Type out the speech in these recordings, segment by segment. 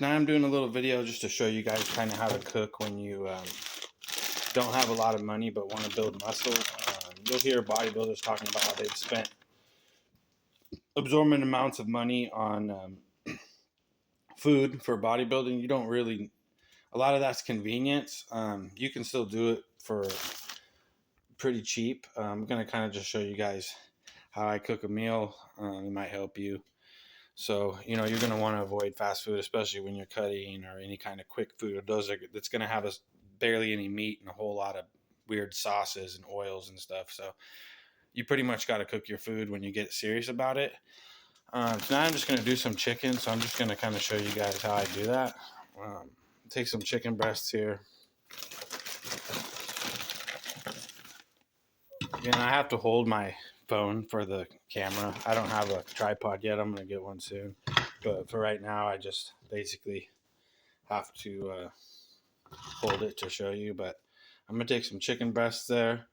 Tonight I'm doing a little video just to show you guys kind of how to cook when you don't have a lot of money but want to build muscle. You'll hear bodybuilders talking about how they've spent absorbent amounts of money on food for bodybuilding. You don't really, a lot of that's convenience. You can still do it for pretty cheap. I'm going to kind of just show you guys how I cook a meal. It might help you. So, you're going to want to avoid fast food, especially when you're cutting or any kind of quick food. That's going to have barely any meat and a whole lot of weird sauces and oils and stuff. So you pretty much got to cook your food when you get serious about it. Tonight I'm just going to do some chicken. So I'm just going to kind of show you guys how I do that. Take some chicken breasts here. Again, I have to hold my phone for the camera. I don't have a tripod yet. I'm going to get one soon. But for right now, I just basically have to hold it to show you. But I'm going to take some chicken breasts there.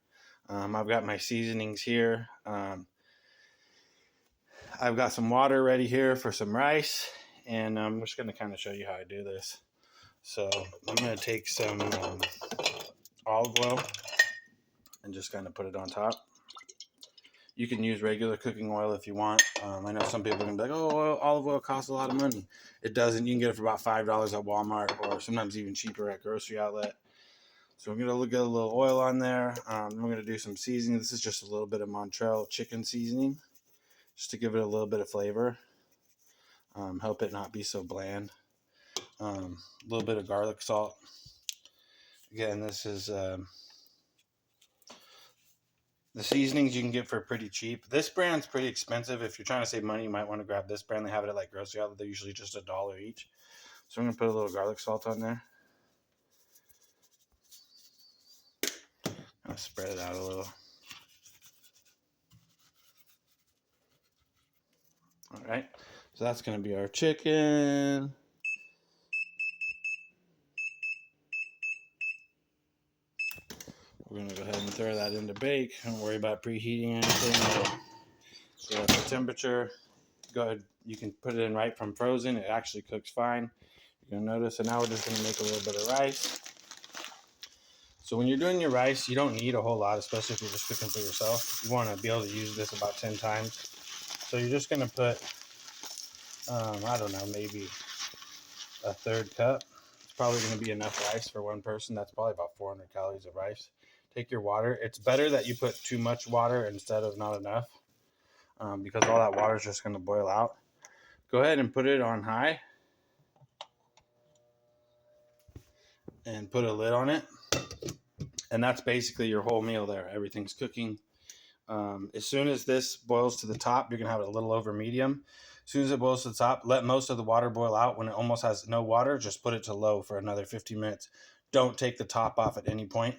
I've got my seasonings here. I've got some water ready here for some rice. And I'm just going to kind of show you how I do this. So I'm going to take some olive oil and just kind of put it on top. You can use regular cooking oil if you want. I know some people are going to be like, oh, olive oil costs a lot of money. It doesn't. You can get it for about $5 at Walmart or sometimes even cheaper at grocery outlet. So I'm going to get a little oil on there. I'm going to do some seasoning. This is just a little bit of Montreal chicken seasoning just to give it a little bit of flavor. Help it not be so bland. A little bit of garlic salt. Again, this is... the seasonings you can get for pretty cheap. This brand's pretty expensive. If you're trying to save money, you might want to grab this brand. They have it at like grocery outlet. They're usually just $1 each. So I'm going to put a little garlic salt on there. I'll spread it out a little. All right. So that's going to be our chicken. We're going to go ahead and throw that into bake. Don't worry about preheating anything. So at the temperature, go ahead. You can put it in right from frozen. It actually cooks fine. You're going to notice. And now we're just going to make a little bit of rice. So when you're doing your rice, you don't need a whole lot, especially if you're just cooking for yourself. You want to be able to use this about 10 times. So you're just going to put, I don't know, maybe a third cup. It's probably going to be enough rice for one person. That's probably about 400 calories of rice. Take your water. It's better that you put too much water instead of not enough because all that water is just going to boil out. Go ahead and put it on high and put a lid on it. And that's basically your whole meal there. Everything's cooking. As soon as this boils to the top, you're going to have it a little over medium. As soon as it boils to the top, let most of the water boil out. When it almost has no water, just put it to low for another 15 minutes. Don't take the top off at any point.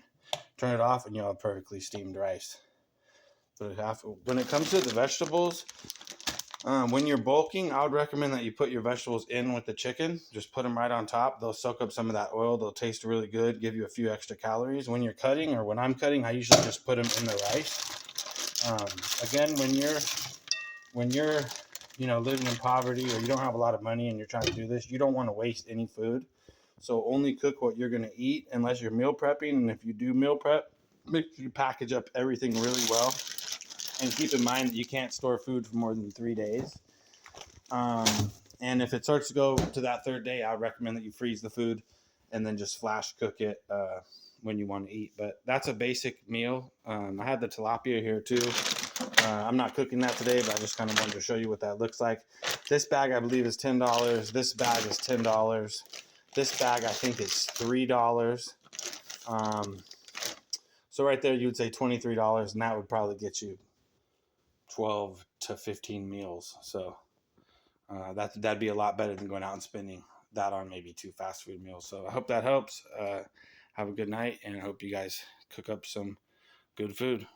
Turn it off and you'll have perfectly steamed rice. When it comes to the vegetables, when you're bulking, I would recommend that you put your vegetables in with the chicken. Just put them right on top. They'll soak up some of that oil. They'll taste really good, give you a few extra calories. When you're cutting, or when I'm cutting, I usually just put them in the rice. Again, when you're living in poverty or you don't have a lot of money and you're trying to do this, you don't want to waste any food. So only cook what you're going to eat unless you're meal prepping. And if you do meal prep, make sure you package up everything really well. And keep in mind that you can't store food for more than 3 days. And if it starts to go to that third day, I would recommend that you freeze the food and then just flash cook it when you want to eat. But that's a basic meal. I had the tilapia here too. I'm not cooking that today, but I just kind of wanted to show you what that looks like. This bag, I believe, is $10. This bag is $10. This bag, I think, is $3. So right there, you would say $23, and that would probably get you 12 to 15 meals. So that'd be a lot better than going out and spending that on maybe 2 fast food meals. So I hope that helps. Have a good night, and I hope you guys cook up some good food.